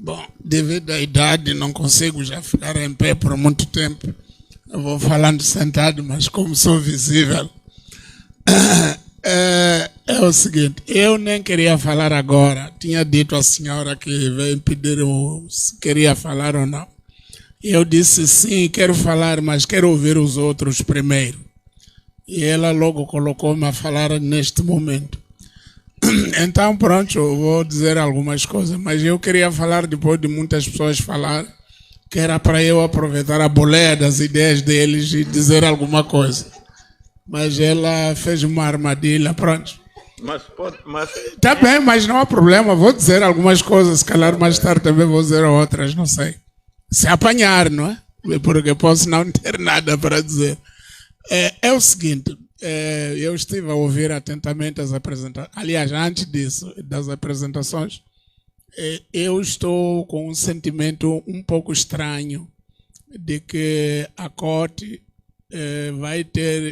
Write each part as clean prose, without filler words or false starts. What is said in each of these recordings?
Bom, devido à idade, não consigo já ficar em pé por muito tempo. Eu vou falando sentado, mas como sou visível. É o seguinte, eu nem queria falar agora. Tinha dito à senhora que veio pedir se queria falar ou não. Eu disse sim, quero falar, mas quero ouvir os outros primeiro. E ela logo colocou-me a falar neste momento. Então, pronto, eu vou dizer algumas coisas, mas eu queria falar depois de muitas pessoas falar, que era para eu aproveitar a boleia das ideias deles e dizer alguma coisa. Mas ela fez uma armadilha, pronto. Tá bem, mas não há problema, vou dizer algumas coisas, se calhar mais tarde também vou dizer outras, não sei. Se apanhar, não é? Porque posso não ter nada para dizer. É o seguinte, eu estive a ouvir atentamente as apresentações. Aliás, antes disso, das apresentações, eu estou com um sentimento um pouco estranho de que a COTE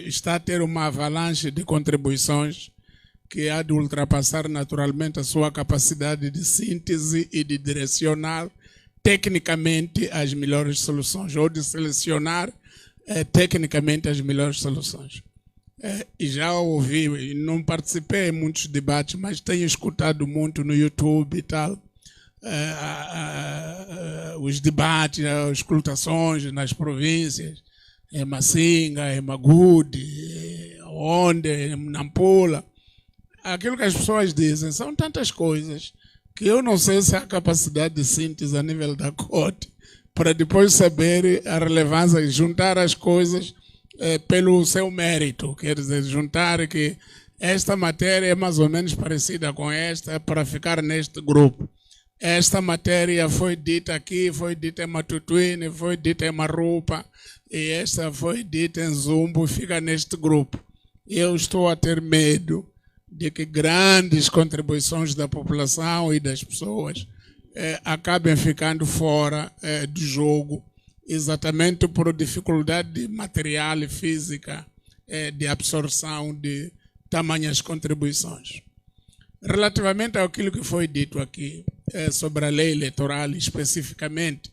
está a ter uma avalanche de contribuições que há de ultrapassar naturalmente a sua capacidade de síntese e de direcionar tecnicamente as melhores soluções, ou de selecionar tecnicamente as melhores soluções. E já ouvi, não participei em muitos debates, mas tenho escutado muito no YouTube e tal, os debates, as escutações nas províncias, em Massinga, em Magude, onde, em Nampula. Aquilo que as pessoas dizem são tantas coisas que eu não sei se há capacidade de síntese a nível da COTE para depois saber a relevância e juntar as coisas pelo seu mérito. Quer dizer, juntar que esta matéria é mais ou menos parecida com esta para ficar neste grupo. Esta matéria foi dita aqui, foi dita em Matutuine, foi dita em Marupa, e esta foi dita em Zumbo, fica neste grupo. Eu estou a ter medo de que grandes contribuições da população e das pessoas acabem ficando fora do jogo, exatamente por dificuldade material e física de absorção de tamanhas contribuições. Relativamente àquilo que foi dito aqui sobre a lei eleitoral especificamente,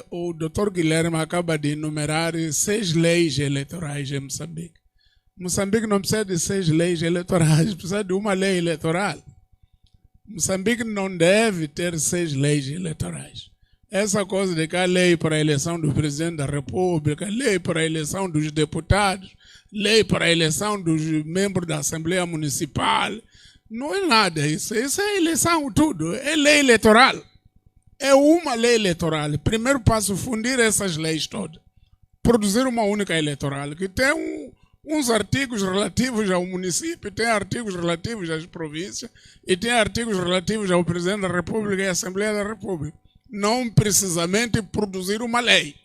o Dr. Guilherme acaba de enumerar 6 leis eleitorais em Moçambique. Moçambique não precisa de 6 leis eleitorais, precisa de uma lei eleitoral. Moçambique não deve ter 6 leis eleitorais. Essa coisa de que há lei para a eleição do presidente da República, lei para a eleição dos deputados, lei para a eleição dos membros da Assembleia Municipal, não é nada isso. Isso é eleição tudo, é lei eleitoral. É uma lei eleitoral. Primeiro passo, fundir essas leis todas. Produzir uma única eleitoral, que tem uns artigos relativos ao município, tem artigos relativos às províncias e tem artigos relativos ao Presidente da República e à Assembleia da República. Não precisamente produzir uma lei.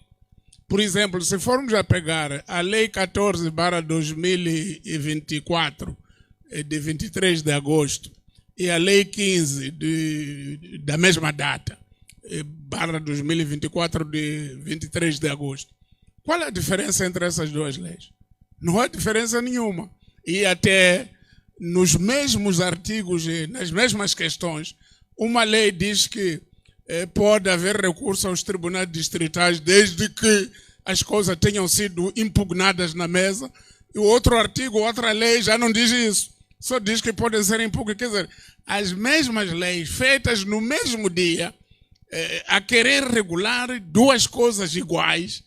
Por exemplo, se formos a pegar a Lei 14/2024, de 23 de agosto, e a Lei 15 da mesma data, /2024, de 23 de agosto, qual é a diferença entre essas duas leis? Não há diferença nenhuma. E até nos mesmos artigos e nas mesmas questões, uma lei diz que pode haver recurso aos tribunais distritais desde que as coisas tenham sido impugnadas na mesa, e o outro artigo, outra lei já não diz isso. Só diz que podem ser impugnadas. Quer dizer, as mesmas leis feitas no mesmo dia, a querer regular duas coisas iguais,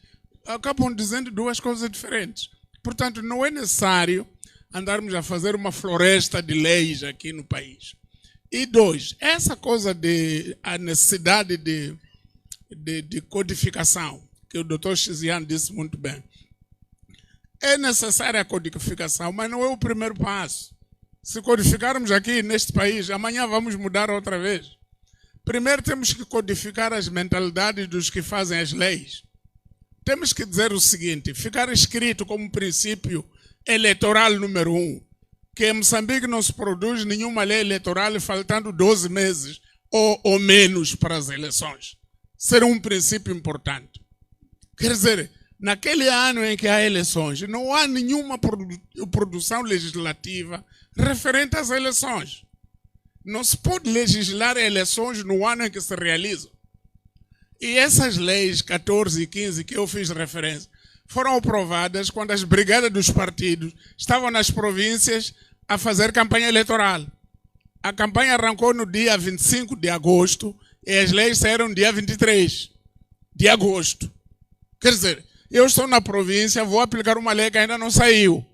acabam dizendo duas coisas diferentes. Portanto, não é necessário andarmos a fazer uma floresta de leis aqui no país. E 2, essa coisa a necessidade de codificação, que o Dr. Xiziane disse muito bem. É necessária a codificação, mas não é o primeiro passo. Se codificarmos aqui neste país, amanhã vamos mudar outra vez. Primeiro temos que codificar as mentalidades dos que fazem as leis. Temos que dizer o seguinte, ficar escrito como princípio eleitoral número 1, que em Moçambique não se produz nenhuma lei eleitoral faltando 12 meses ou menos para as eleições. Será um princípio importante. Quer dizer, naquele ano em que há eleições, não há nenhuma produção legislativa referente às eleições. Não se pode legislar eleições no ano em que se realizam. E essas leis 14 e 15 que eu fiz referência foram aprovadas quando as brigadas dos partidos estavam nas províncias a fazer campanha eleitoral. A campanha arrancou no dia 25 de agosto e as leis saíram no dia 23 de agosto. Quer dizer, eu estou na província, vou aplicar uma lei que ainda não saiu.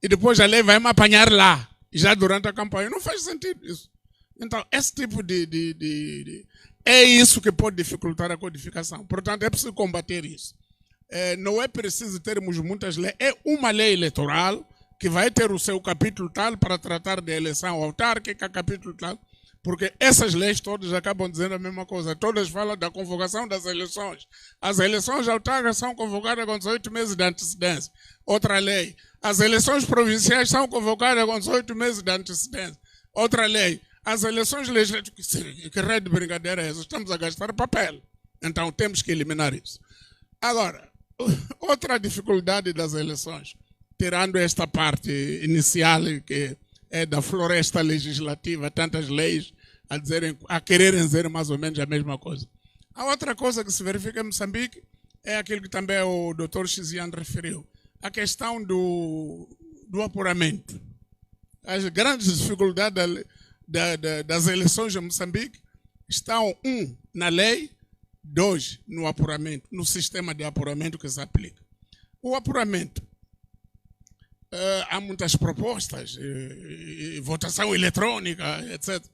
E depois a lei vai me apanhar lá, já durante a campanha. Não faz sentido isso. Então, esse tipo é isso que pode dificultar a codificação. Portanto, é preciso combater isso. Não é preciso termos muitas leis. É uma lei eleitoral que vai ter o seu capítulo tal para tratar de eleição autárquica, capítulo tal, porque essas leis todas acabam dizendo a mesma coisa. Todas falam da convocação das eleições. As eleições autárquicas são convocadas com 18 meses de antecedência. Outra lei. As eleições provinciais são convocadas com 18 meses de antecedência. Outra lei. As eleições legislativas, que raio de brincadeira é essa? Estamos a gastar papel. Então temos que eliminar isso. Agora, outra dificuldade das eleições, tirando esta parte inicial que é da floresta legislativa, tantas leis a quererem dizer mais ou menos a mesma coisa. A outra coisa que se verifica em Moçambique é aquilo que também o Dr. Xizian referiu, a questão do apuramento. As grandes dificuldades das eleições em Moçambique estão, na lei, 2, no apuramento, no sistema de apuramento que se aplica. O apuramento, há muitas propostas, votação eletrônica, etc.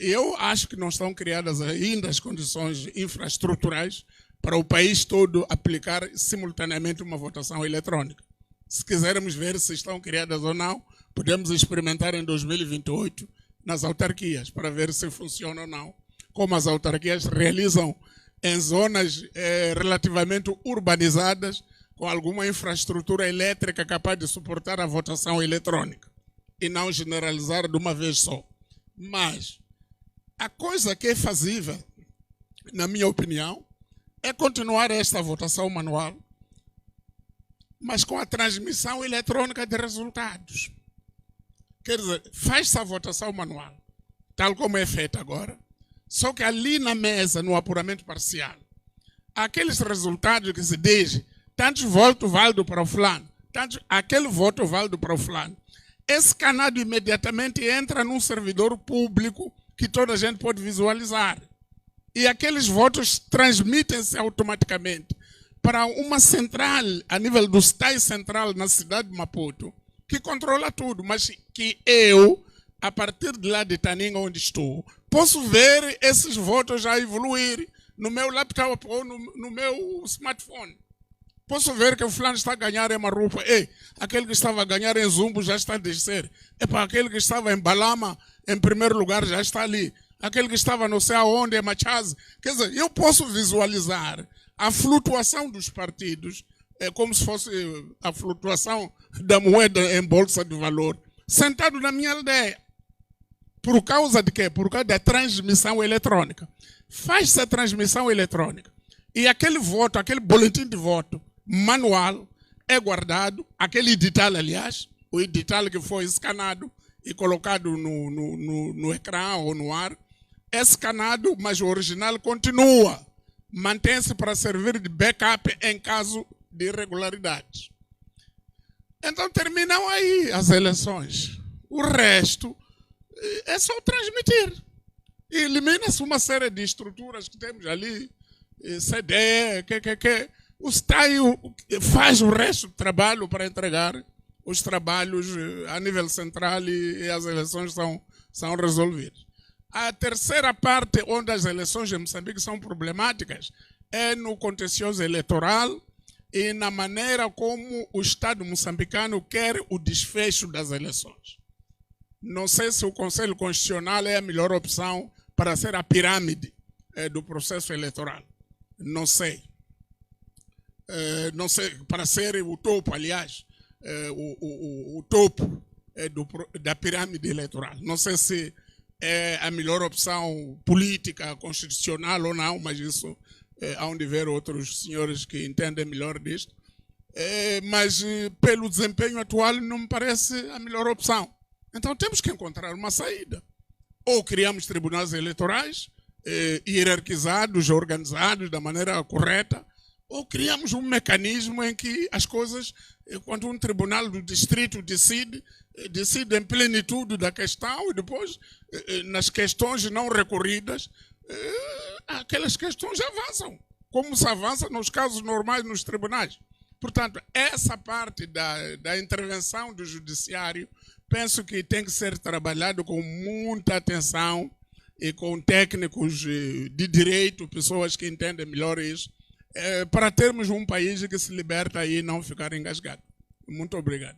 Eu acho que não estão criadas ainda as condições infraestruturais para o país todo aplicar simultaneamente uma votação eletrônica. Se quisermos ver se estão criadas ou não, podemos experimentar em 2028 nas autarquias, para ver se funciona ou não. Como as autarquias realizam em zonas relativamente urbanizadas, com alguma infraestrutura elétrica capaz de suportar a votação eletrônica, e não generalizar de uma vez só. Mas a coisa que é fazível, na minha opinião, é continuar esta votação manual, mas com a transmissão eletrônica de resultados. Quer dizer, faz-se a votação manual, tal como é feita agora, só que ali na mesa, no apuramento parcial, aqueles resultados que se diz, tantos votos válidos para o fulano, aquele voto válido para o fulano, esse canado imediatamente entra num servidor público que toda a gente pode visualizar. E aqueles votos transmitem-se automaticamente para uma central, a nível do STAI central na cidade de Maputo, que controla tudo, mas que eu, a partir de lá de Taninga, onde estou, posso ver esses votos já evoluir no meu laptop ou no meu smartphone. Posso ver que o fulano está a ganhar em Marupa. Aquele que estava a ganhar em Zumbo já está a descer. Aquele que estava em Balama, em primeiro lugar, já está ali. Aquele que estava não sei aonde, em Machaze. Quer dizer, eu posso visualizar a flutuação dos partidos, como se fosse a flutuação da moeda em bolsa de valor, sentado na minha aldeia. Por causa de quê? Por causa da transmissão eletrônica. Faz-se a transmissão eletrônica. E aquele voto, aquele boletim de voto manual é guardado, aquele edital, aliás, o edital que foi escanado e colocado no ecrã ou no ar, é escanado, mas o original continua. Mantém-se para servir de backup em caso de irregularidades. Então terminam aí as eleições. O resto é só transmitir. E elimina-se uma série de estruturas que temos ali, CD, o STAI faz o resto do trabalho para entregar os trabalhos a nível central e as eleições são resolvidas. A terceira parte onde as eleições em Moçambique são problemáticas é no contencioso eleitoral e na maneira como o Estado moçambicano quer o desfecho das eleições. Não sei se o Conselho Constitucional é a melhor opção para ser a pirâmide do processo eleitoral. Não sei. Não sei, para ser o topo, aliás, o topo da pirâmide eleitoral. Não sei se é a melhor opção política, constitucional ou não, mas isso há de ver outros senhores que entendem melhor disto. Mas pelo desempenho atual não me parece a melhor opção. Então temos que encontrar uma saída. Ou criamos tribunais eleitorais hierarquizados, organizados da maneira correta, ou criamos um mecanismo em que as coisas, quando um tribunal do distrito decide em plenitude da questão e depois, nas questões não recorridas, aquelas questões avançam, como se avança nos casos normais nos tribunais. Portanto, essa parte da intervenção do judiciário, penso que tem que ser trabalhado com muita atenção e com técnicos de direito, pessoas que entendem melhor isso, para termos um país que se liberta e não ficar engasgado. Muito obrigado.